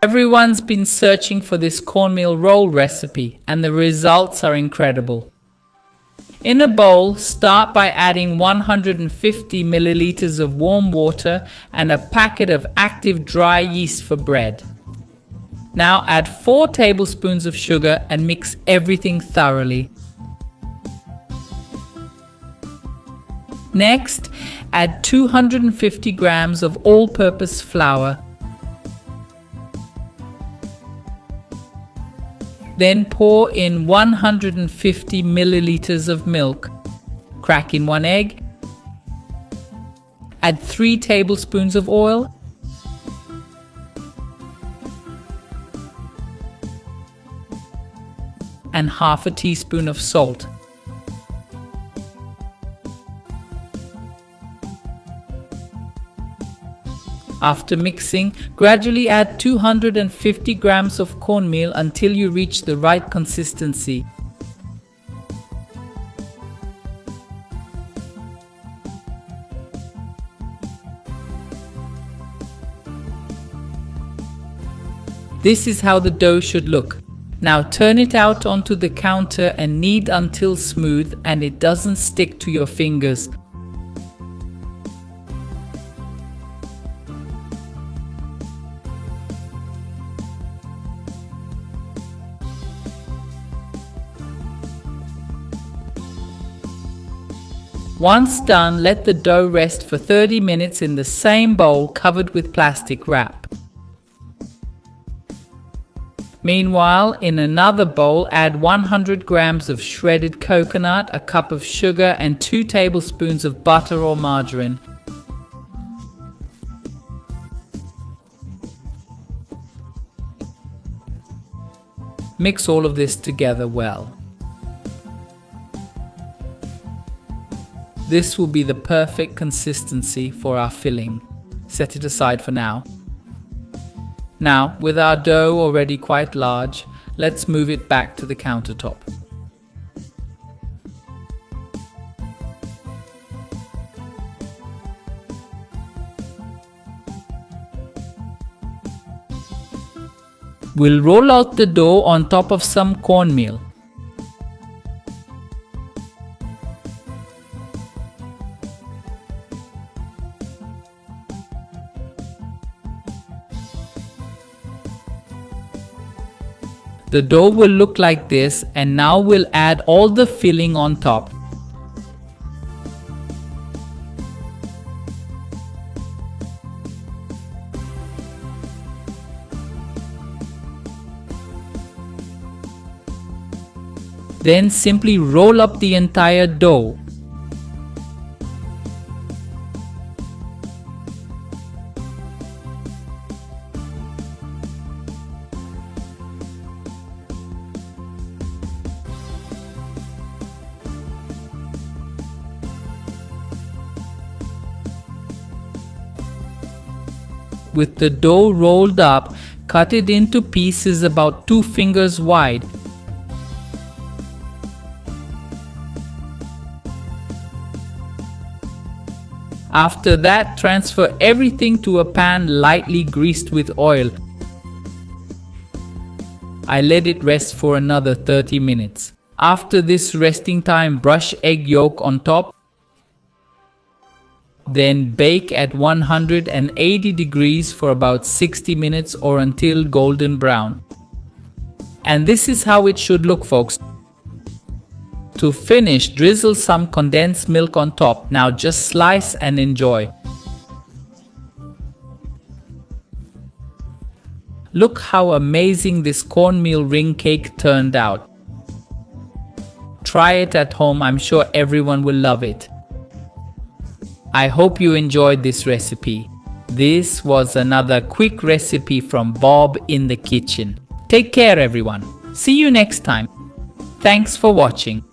Everyone's been searching for this cornmeal roll recipe, and the results are incredible. In a bowl, start by adding 150 milliliters of warm water and a packet of active dry yeast for bread. Now add 4 tablespoons of sugar and mix everything thoroughly. Next, add 250 grams of all-purpose flour. Then pour in 150 milliliters of milk. Crack in 1 egg. Add 3 tablespoons of oil. And half a teaspoon of salt. After mixing, gradually add 250 grams of cornmeal until you reach the right consistency. This is how the dough should look. Now turn it out onto the counter and knead until smooth and it doesn't stick to your fingers. Once done, let the dough rest for 30 minutes in the same bowl covered with plastic wrap. Meanwhile, in another bowl, add 100 grams of shredded coconut, a cup of sugar, and 2 tablespoons of butter or margarine. Mix all of this together well. This will be the perfect consistency for our filling. Set it aside for now. Now, with our dough already quite large, let's move it back to the countertop. We'll roll out the dough on top of some cornmeal. The dough will look like this, and now we'll add all the filling on top. Then simply roll up the entire dough. With the dough rolled up, cut it into pieces about 2 fingers wide. After that, transfer everything to a pan lightly greased with oil. I let it rest for another 30 minutes. After this resting time, brush egg yolk on top. Then bake at 180 degrees for about 60 minutes or until golden brown. And this is how it should look, folks. To finish, drizzle some condensed milk on top. Now just slice and enjoy. Look how amazing this cornmeal ring cake turned out. Try it at home, I'm sure everyone will love it. I hope you enjoyed this recipe. This was another quick recipe from Bob in the kitchen. Take care everyone. See you next time. Thanks for watching.